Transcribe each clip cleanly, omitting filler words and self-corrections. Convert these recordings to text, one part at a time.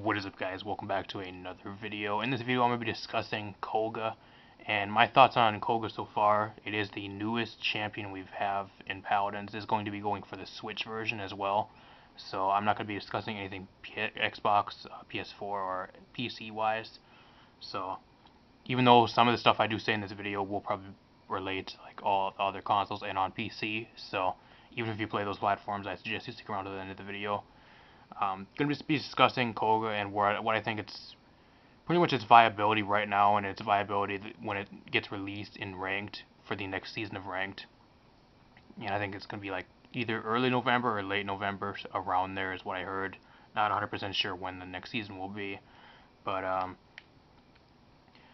What is up, guys? Welcome back to another video. In this video I'm going to be discussing Koga and my thoughts on Koga so far. It is the newest champion we have in Paladins. It's going to be going for the Switch version as well, so I'm not going to be discussing anything Xbox, PS4 or PC wise. So even though some of the stuff I do say in this video will probably relate to like all other consoles and on PC, so even if you play those platforms, I suggest you stick around to the end of the video. Going to be discussing Koga and what I think it's pretty much its viability right now and its viability when it gets released in Ranked for the next season of Ranked. And I think it's going to be like either early November or late November, around there is what I heard. Not 100% sure when the next season will be, but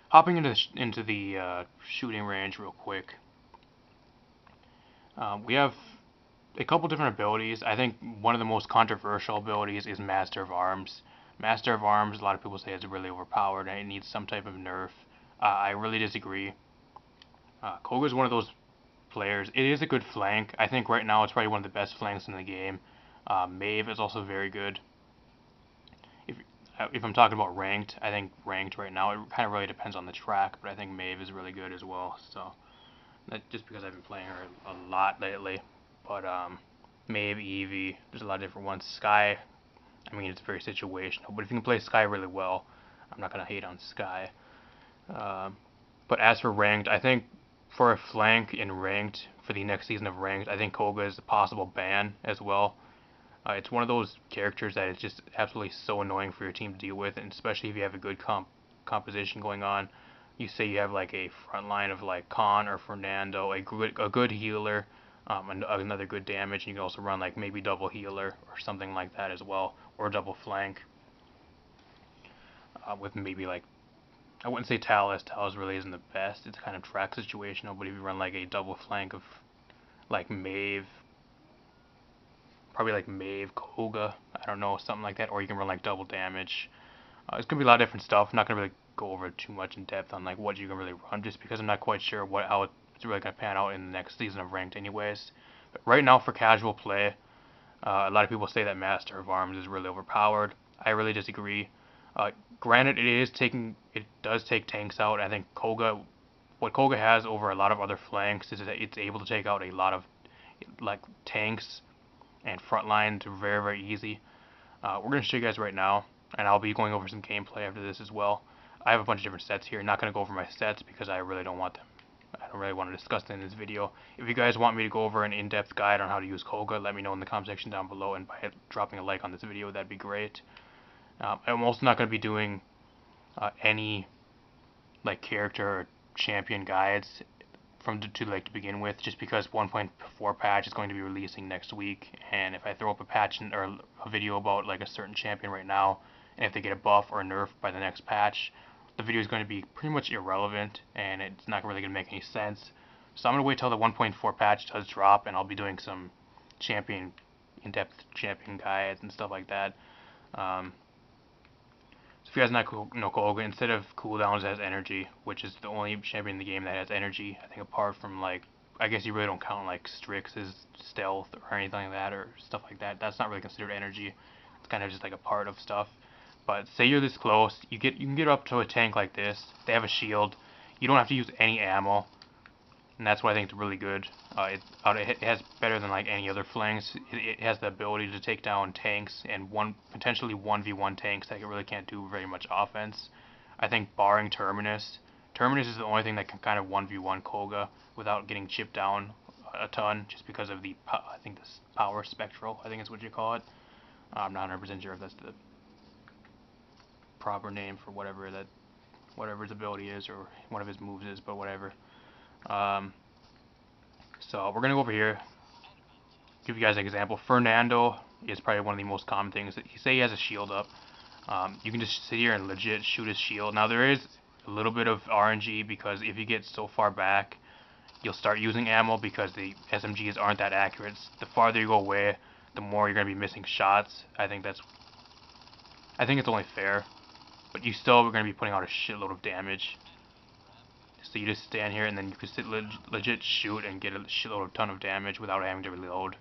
hopping into the shooting range real quick. We have a couple different abilities. I think one of the most controversial abilities is Master of Arms. Master of Arms, a lot of people say it's really overpowered and it needs some type of nerf. I really disagree. Koga is one of those players. It is a good flank. I think right now it's probably one of the best flanks in the game. Maeve is also very good. If I'm talking about ranked, I think ranked right now, it kind of really depends on the track, but I think Maeve is really good as well. So just because I've been playing her a lot lately. But Maeve, Eevee, there's a lot of different ones. Sky, I mean, it's very situational, but if you can play Sky really well, I'm not going to hate on Sky. But as for Ranked, I think for a flank in Ranked, for the next season of Ranked, I think Koga is a possible ban as well. It's one of those characters that is just absolutely so annoying for your team to deal with, and especially if you have a good composition going on. You say you have like a front line of like Khan or Fernando, a good healer, and another good damage, and you can also run like maybe double healer or something like that as well, or double flank with maybe like, I wouldn't say Talus. Talus really isn't the best. It's kind of track situational, but if you run like a double flank of like Maeve, probably like Maeve, Koga, I don't know, something like that, or you can run like double damage. It's gonna be a lot of different stuff. I'm not gonna really go over too much in depth on like what you can really run, just because I'm not quite sure how it's really gonna pan out in the next season of Ranked, anyways. But right now, for casual play, a lot of people say that Master of Arms is really overpowered. I really disagree. Granted, it does take tanks out. I think what Koga has over a lot of other flanks is that it's able to take out a lot of like tanks and front lines very, very easy. We're going to show you guys right now, and I'll be going over some gameplay after this as well. I have a bunch of different sets here. Not going to go over my sets because I really don't want them. I don't really want to discuss them in this video. If you guys want me to go over an in-depth guide on how to use Koga, let me know in the comment section down below, and by dropping a like on this video, that'd be great. I'm also not going to be doing any like character or champion guides to begin with, just because 1.4 patch is going to be releasing next week, and if I throw up a patch or a video about like a certain champion right now, and if they get a buff or a nerf by the next patch, the video is going to be pretty much irrelevant and it's not really going to make any sense. So I'm going to wait till the 1.4 patch does drop, and I'll be doing some in-depth champion guides and stuff like that. So if you guys know Koga, instead of cooldowns, it has energy, which is the only champion in the game that has energy. I think apart from like, I guess you really don't count like Strix's stealth or anything like that or stuff like that. That's not really considered energy. It's kind of just like a part of stuff. But say you're this close, you can get up to a tank like this. They have a shield. You don't have to use any ammo, and that's why I think it's really good. It has better than like any other flanks. It has the ability to take down tanks and potentially 1v1 tanks that really can't do very much offense. I think barring Terminus, Terminus is the only thing that can kind of 1v1 Koga without getting chipped down a ton, just because of I think this power spectral, I think is what you call it. I'm not 100% sure if that's the proper name for whatever his ability is or one of his moves is, but whatever. So we're gonna go over here, give you guys an example. Fernando is probably one of the most common things. Say he has a shield up, you can just sit here and legit shoot his shield. Now there is a little bit of RNG, because if you get so far back, you'll start using ammo because the SMGs aren't that accurate. The farther you go away, the more you're gonna be missing shots. I think it's only fair, but you still are gonna be putting out a shitload of damage. So you just stand here and then you can sit legit shoot and get a ton of damage without having to reload.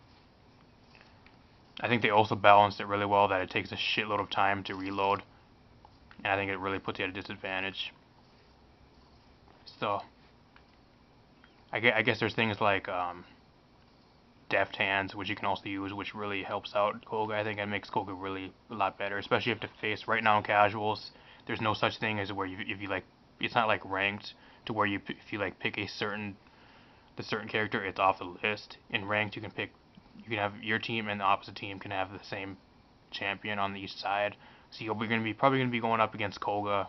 I think they also balanced it really well that it takes a shitload of time to reload, and I think it really puts you at a disadvantage. So I guess there's things like deft hands, which you can also use, which really helps out Koga. I think it makes Koga really a lot better, especially if you have to face right now in casuals. There's no such thing as where if you like, it's not like ranked to where if you like pick the certain character, it's off the list. In ranked, you can have your team and the opposite team can have the same champion on each side. So you're probably gonna be going up against Koga,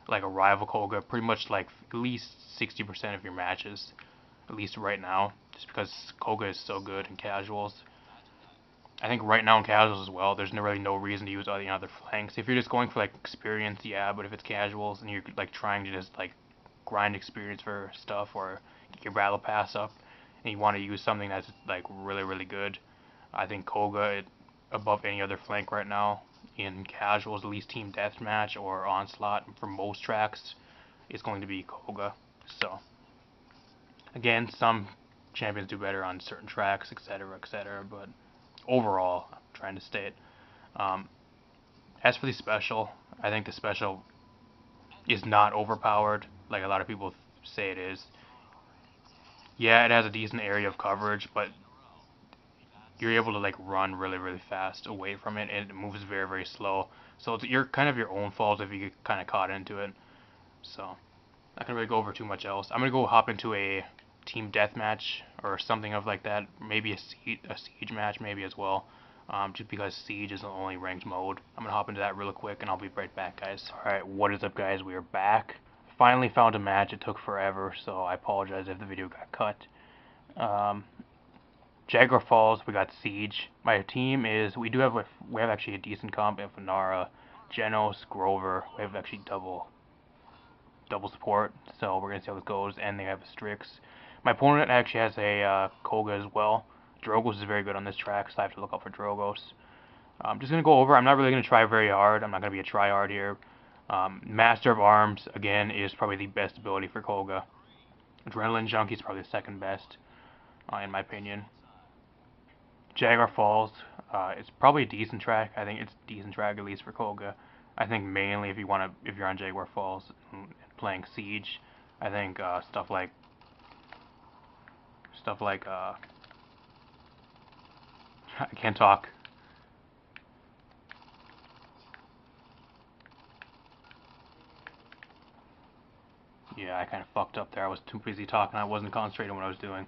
like a rival Koga, pretty much like at least 60% of your matches, at least right now, just because Koga is so good in casuals. I think right now in casuals as well, there's really no reason to use other flanks. If you're just going for like experience, yeah, but if it's casuals and you're like trying to just like grind experience for stuff or get your battle pass up, and you want to use something that's like really good, I think Koga above any other flank right now in casuals, at least team deathmatch or onslaught for most tracks, is going to be Koga. So again, some champions do better on certain tracks, etc., but overall, I'm trying to state. Um, as for the special, I think the special is not overpowered like a lot of people say it is. Yeah, it has a decent area of coverage, but you're able to like run really fast away from it, and it moves very slow. So it's kind of your own fault if you get kind of caught into it. So not gonna really go over too much else. I'm gonna go hop into a team deathmatch or something of like that. Maybe a siege match maybe as well. Just because siege is the only ranked mode. I'm gonna hop into that real quick and I'll be right back, guys. Alright, what is up, guys? We are back. Finally found a match. It took forever, so I apologize if the video got cut. Jaguar Falls, we got Siege. My team is, we have actually a decent comp of Nara, Genos, Grover. We have actually double support, so we're gonna see how this goes. And they have a Strix. My opponent actually has a Koga as well. Drogos is very good on this track, so I have to look out for Drogos. I'm just gonna go over. I'm not really gonna try very hard. I'm not gonna be a tryhard here. Master of Arms again is probably the best ability for Koga. Adrenaline Junkie is probably the second best, in my opinion. Jaguar Falls, it's probably a decent track. I think it's a decent track at least for Koga. I think mainly if you're on Jaguar Falls and playing Siege, I think stuff like I can't talk. Yeah, I kind of fucked up there. I was too busy talking. I wasn't concentrating on what I was doing.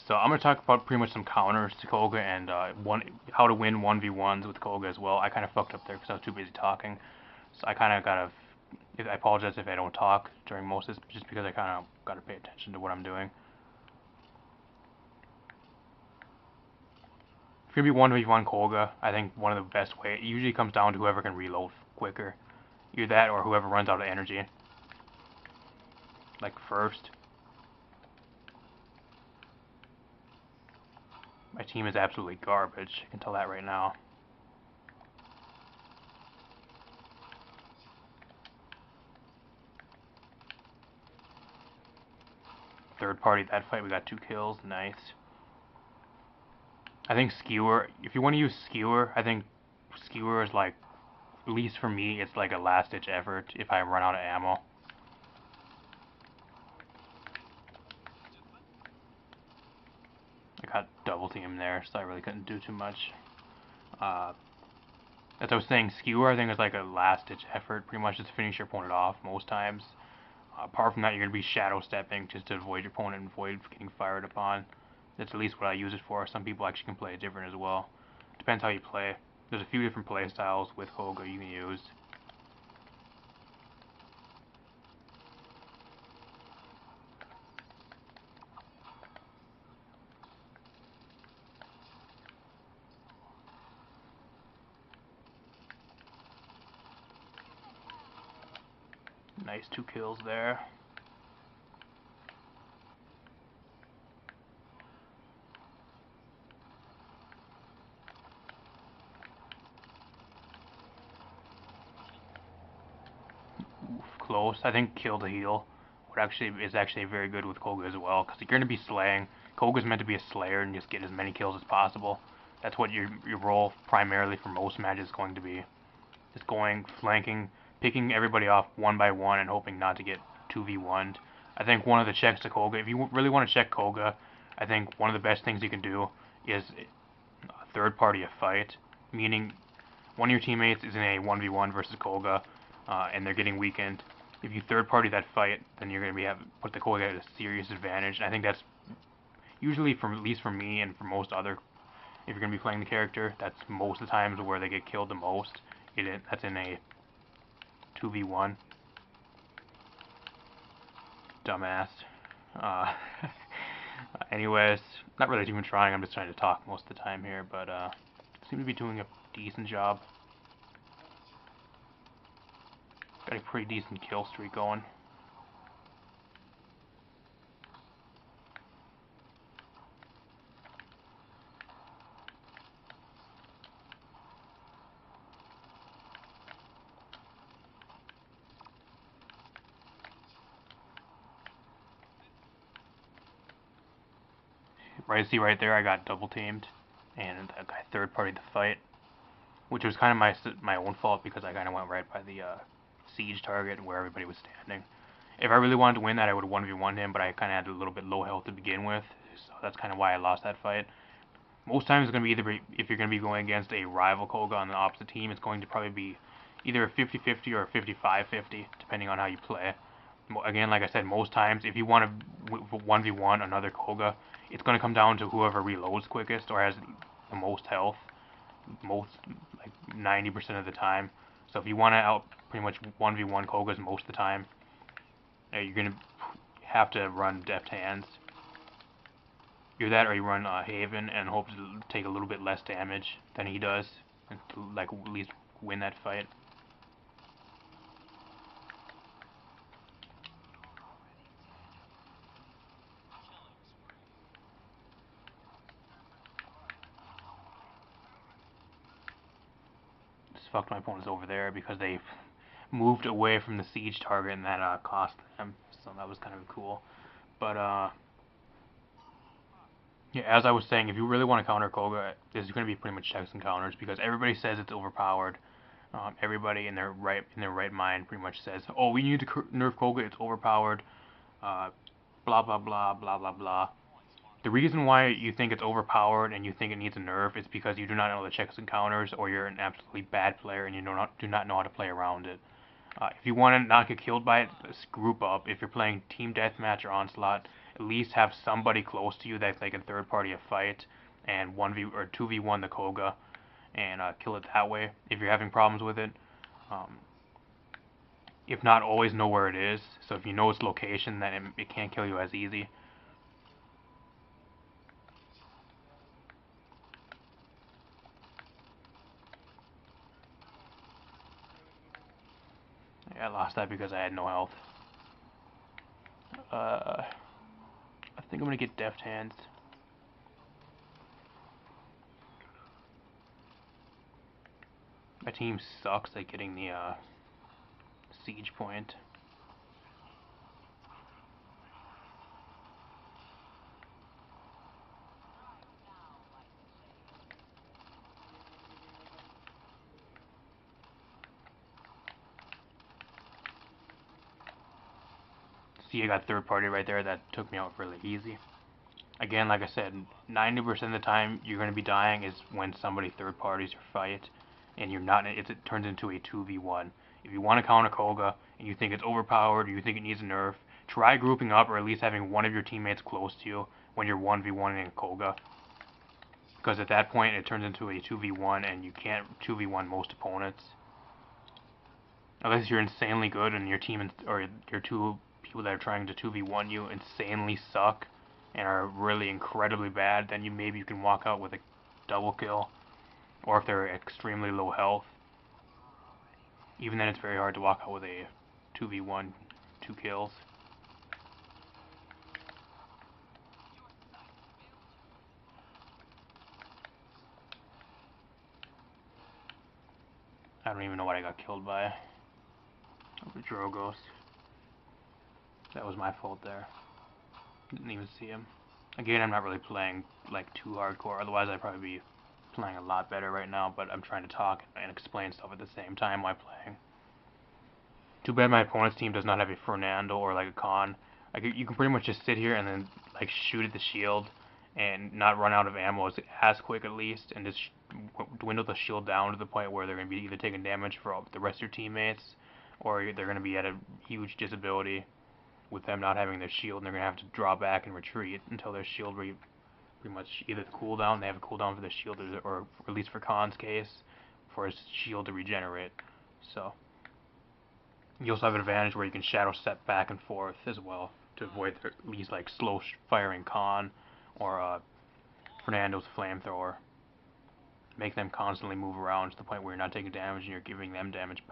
So I'm going to talk about pretty much some counters to Koga and how to win 1v1s with Koga as well. I kind of fucked up there because I was too busy talking. So I kind of got to, I apologize if I don't talk during most of this, just because I kind of got to pay attention to what I'm doing. If you're going to be 1v1 Koga, I think one of the best ways, it usually comes down to whoever can reload quicker. Either that or whoever runs out of energy. Like first. My team is absolutely garbage. I can tell that right now. Third party that fight, we got 2 kills. Nice. I think Skewer, if you want to use Skewer, I think Skewer is like, at least for me, it's like a last ditch effort if I run out of ammo. I got double team there, so I really couldn't do too much. As I was saying, Skewer I think is like a last ditch effort, pretty much just to finish your opponent off most times. Apart from that, you're going to be shadow stepping just to avoid your opponent and avoid getting fired upon. That's at least what I use it for. Some people actually can play it different as well. Depends how you play. There's a few different play styles with Koga you can use. Nice 2 kills there. Oof, close. I think kill to heal is actually very good with Koga as well, because you're going to be slaying. Koga's meant to be a slayer and just get as many kills as possible. That's what your role primarily for most matches is going to be. Just going, flanking, picking everybody off one by one and hoping not to get 2v1'd. I think one of the checks to Koga, if you really want to check Koga, I think one of the best things you can do is third party a fight, meaning one of your teammates is in a 1v1 versus Koga, and they're getting weakened. If you third party that fight, then you're going to put the Koga at a serious advantage, and I think that's usually, at least for me and for most other, if you're going to be playing the character, that's most of the times where they get killed the most. That's in a 2v1. Dumbass. Anyways, not really even trying, I'm just trying to talk most of the time here, but seem to be doing a decent job. Got a pretty decent kill streak going. See right there, I got double teamed, and I third partied the fight, which was kind of my own fault because I kind of went right by the siege target where everybody was standing. If I really wanted to win that, I would have 1v1'd him, but I kind of had a little bit low health to begin with, so that's kind of why I lost that fight. Most times it's going to be if you're going to be going against a rival Koga on the opposite team, it's going to probably be either a 50-50 or a 55-50, depending on how you play. Again, like I said, most times, if you want to 1v1 another Koga, it's going to come down to whoever reloads quickest or has the most health, like 90% of the time. So if you want to pretty much 1v1 Kogas most of the time, you're going to have to run Deft Hands. Either that or you run Haven and hope to take a little bit less damage than he does, and to, like, at least win that fight. Fucked my opponents over there because they moved away from the siege target, and that cost them, so that was kind of cool. But yeah, as I was saying, if you really want to counter Koga, there's going to be pretty much checks and counters because everybody says it's overpowered. Everybody in their right mind pretty much says, "Oh, we need to nerf Koga. It's overpowered." Blah blah blah blah blah blah. The reason why you think it's overpowered and you think it needs a nerf is because you do not know the checks and counters, or you're an absolutely bad player and you do not know how to play around it. If you want to not get killed by it, group up. If you're playing Team Deathmatch or Onslaught, at least have somebody close to you that they can third party a fight and 1v or 2v1 the Koga and kill it that way. If you're having problems with it, if not, always know where it is. So if you know its location, then it can't kill you as easy. I lost that because I had no health. I think I'm gonna get Deft Hands. My team sucks at getting the siege point. See, I got third party right there. That took me out really easy. Again, like I said, 90% of the time you're going to be dying is when somebody third parties your fight, and you're not. It turns into a 2v1. If you want to counter Koga and you think it's overpowered, or you think it needs a nerf, try grouping up or at least having one of your teammates close to you when you're 1v1 in Koga. Because at that point it turns into a 2v1 and you can't 2v1 most opponents. Unless you're insanely good and your team or your two people that are trying to 2v1 you insanely suck and are really incredibly bad, then maybe you can walk out with a double kill. Or if they're extremely low health, even then it's very hard to walk out with a 2v1, 2 kills. I don't even know what I got killed by. Drogos. That was my fault there. Didn't even see him. Again, I'm not really playing like too hardcore, otherwise I'd probably be playing a lot better right now, but I'm trying to talk and explain stuff at the same time while playing. Too bad my opponent's team does not have a Fernando or like a Khan. Like you can pretty much just sit here and then like shoot at the shield and not run out of ammo as quick at least, and just dwindle the shield down to the point where they're going to be either taking damage for the rest of your teammates, or they're going to be at a huge disability with them not having their shield, and they're going to have to draw back and retreat until their shield pretty much either the cooldown, they have a cooldown for the shield, or at least for Khan's case, for his shield to regenerate. So you also have an advantage where you can shadow step back and forth as well to avoid these like slow firing Khan or Fernando's flamethrower. Make them constantly move around to the point where you're not taking damage and you're giving them damage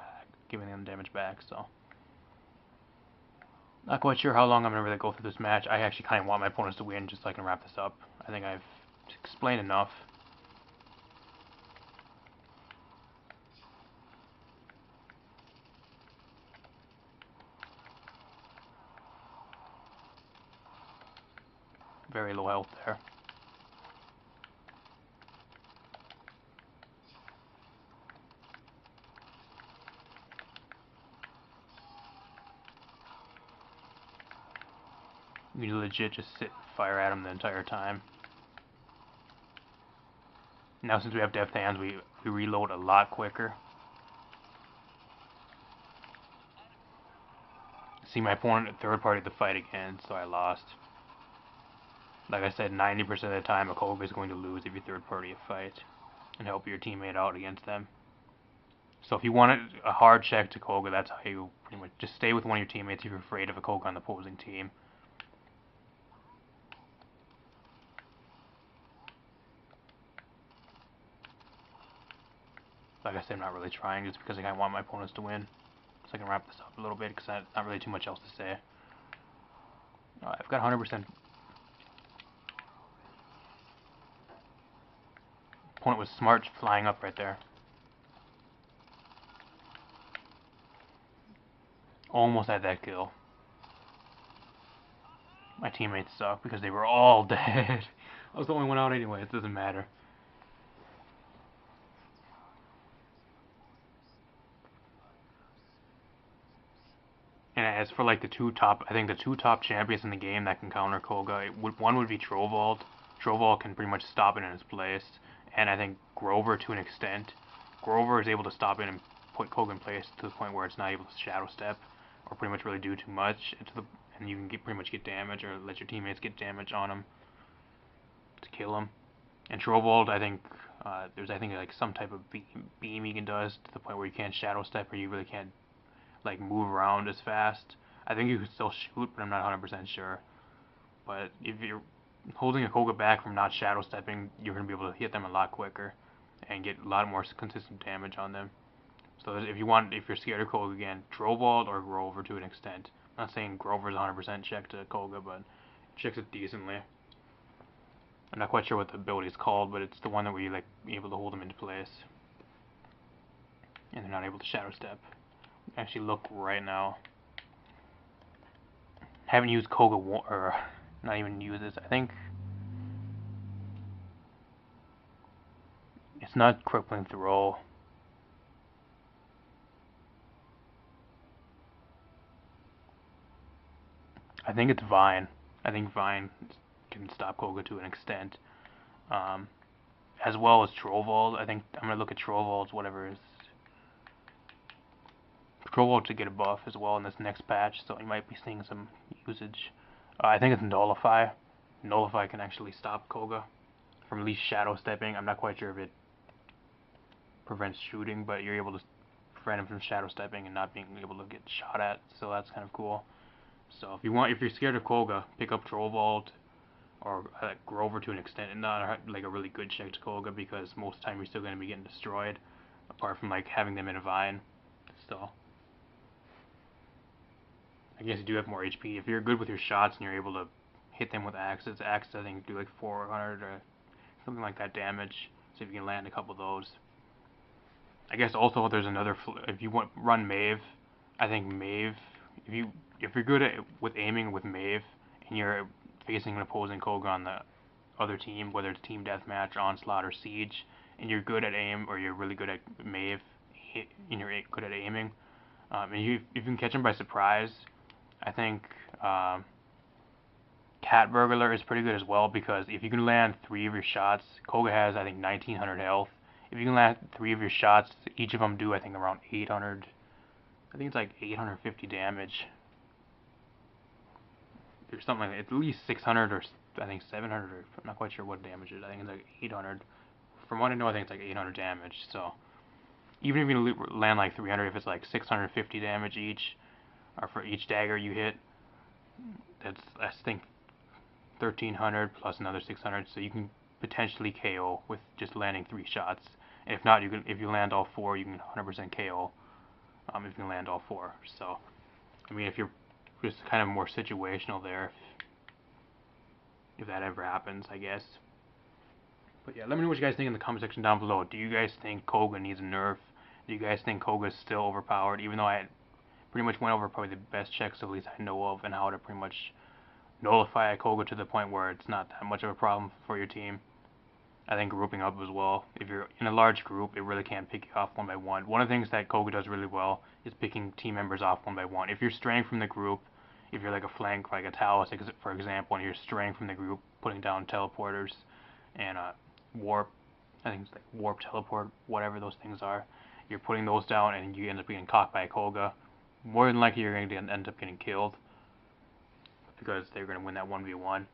back. So not quite sure how long I'm gonna really go through this match. I actually kind of want my opponents to win just so I can wrap this up. I think I've explained enough. Very low health there. You legit just sit and fire at him the entire time. Now since we have deft hands, we reload a lot quicker. See, my opponent third party the fight again, so I lost. Like I said, 90% of the time a Koga is going to lose if you third party a fight and help your teammate out against them. So if you want a hard check to Koga, that's how you pretty much just stay with one of your teammates if you're afraid of a Koga on the opposing team. Like I said, I'm not really trying just because I want my opponents to win. So I can wrap this up a little bit because I not really too much else to say. I've got 100%. Opponent was smart flying up right there. Almost had that kill. My teammates suck because they were all dead. I was the only one out anyway, it doesn't matter. And as for like the two top, I think the two top champions in the game that can counter Koga, one would be Trovald. Trovald can pretty much stop it in its place, and I think Grover to an extent. Grover is able to stop it and put Koga in place to the point where it's not able to shadow step or pretty much really do too much, and you can pretty much get damage or let your teammates get damage on him to kill him. And Trovald, I think there's like some type of beam he can does to the point where you can't shadow step or you really can't like move around as fast. I think you can still shoot, but I'm not 100% sure. But if you're holding a Koga back from not shadow stepping, you're going to be able to hit them a lot quicker and get a lot more consistent damage on them. So if you're scared of Koga again, Trovald or Grover to an extent. I'm not saying Grover's 100% check to Koga, but checks it decently. I'm not quite sure what the ability is called, but it's the one that where you like able to hold them into place, and they're not able to shadow step. Actually, look right now. Haven't used Koga or not even used this. I think it's not crippling throw. I think it's Vine. I think Vine can stop Koga to an extent, as well as Trovald. I think I'm gonna look at Trovald's whatever is Trovald to get a buff as well in this next patch, so you might be seeing some usage. I think it's Nullify. Nullify can actually stop Koga from at least shadow stepping. I'm not quite sure if it prevents shooting, but you're able to prevent him from shadow stepping and not being able to get shot at, so that's kind of cool. So if you're scared of Koga, pick up Trovald or Grover to an extent, and not like a really good check to Koga, because most of the time you're still going to be getting destroyed, apart from like having them in a vine. So I guess you do have more HP. If you're good with your shots and you're able to hit them with axes I think do like 400 or something like that damage. So if you can land a couple of those. I guess also there's another, if you run Maeve, I think Maeve, if you're good with aiming with Maeve and you're facing an opposing Koga on the other team, whether it's team deathmatch, onslaught, or siege, and you're good at aim, or you're really good at mave, and you're good at aiming, and if you can catch them by surprise, I think Cat Burglar is pretty good as well, because if you can land 3 of your shots, Koga has I think 1900 health. If you can land 3 of your shots, each of them do I think around 800. I think it's like 850 damage. There's something like that. At least 600 or I think 700. Or, I'm not quite sure what damage it is. I think it's like 800. From what I know, I think it's like 800 damage. So even if you land like 300, if it's like 650 damage each, or for each dagger you hit, that's I think 1300 plus another 600. So you can potentially KO with just landing 3 shots. And if not, you can. If you land all 4, you can 100% KO. If you can land all 4. So I mean, if you're just kind of more situational there, if that ever happens, I guess. But yeah, let me know what you guys think in the comment section down below. Do you guys think Koga needs a nerf? Do you guys think Koga is still overpowered? Even though I pretty much went over probably the best checks at least I know of, and how to pretty much nullify a Koga to the point where it's not that much of a problem for your team. I think grouping up as well. If you're in a large group, it really can't pick you off one by one. One of the things that Koga does really well is picking team members off one by one. If you're straying from the group, if you're like a flank, like a Talus, for example, and you're straying from the group, putting down teleporters and warp, I think it's like warp, teleport, whatever those things are, you're putting those down and you end up getting caught by a Koga, more than likely you're going to end up getting killed, because they're going to win that 1v1.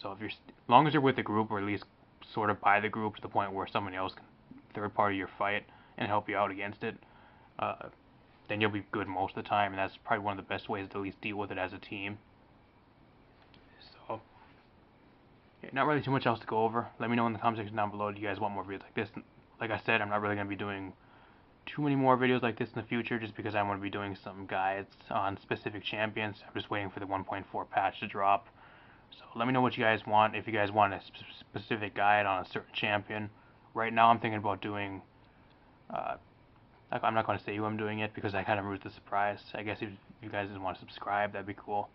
So if you're, as long as you're with the group, or at least sort of by the group to the point where someone else can third party your fight and help you out against it, then you'll be good most of the time, and that's probably one of the best ways to at least deal with it as a team. So, yeah, not really too much else to go over. Let me know in the comment section down below, do you guys want more videos like this? Like I said, I'm not really going to be doing too many more videos like this in the future, just because I want to be doing some guides on specific champions. I'm just waiting for the 1.4 patch to drop. So let me know what you guys want. If you guys want a specific guide on a certain champion. Right now I'm thinking about doing, I'm not going to say who I'm doing it, because I kind of ruined the surprise. I guess if you guys want to subscribe, that'd be cool.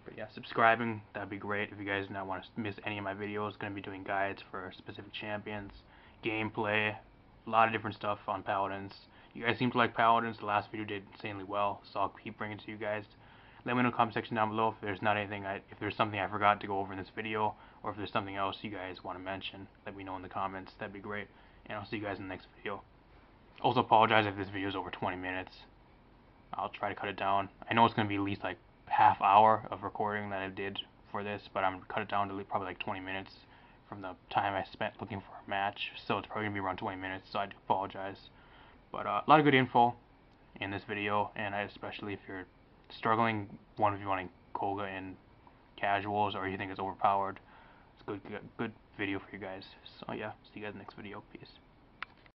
But yeah, subscribing, that'd be great. If you guys do not want to miss any of my videos, going to be doing guides for specific champions, gameplay, a lot of different stuff on Paladins. You guys seem to like Paladins. The last video did insanely well, so I'll keep bringing it to you guys. Let me know in the comment section down below if there's not anything, if there's something I forgot to go over in this video, or if there's something else you guys want to mention. Let me know in the comments. That'd be great. And I'll see you guys in the next video. Also, apologize if this video is over 20 minutes. I'll try to cut it down. I know it's going to be at least like half hour of recording that I did for this, but I'm going to cut it down to probably like 20 minutes from the time I spent looking for a match. So it's probably going to be around 20 minutes, so I do apologize. But a lot of good info in this video, and especially if you're struggling 1v1ing Koga in casuals, or you think it's overpowered, it's a good video for you guys. So yeah, see you guys in the next video. Peace.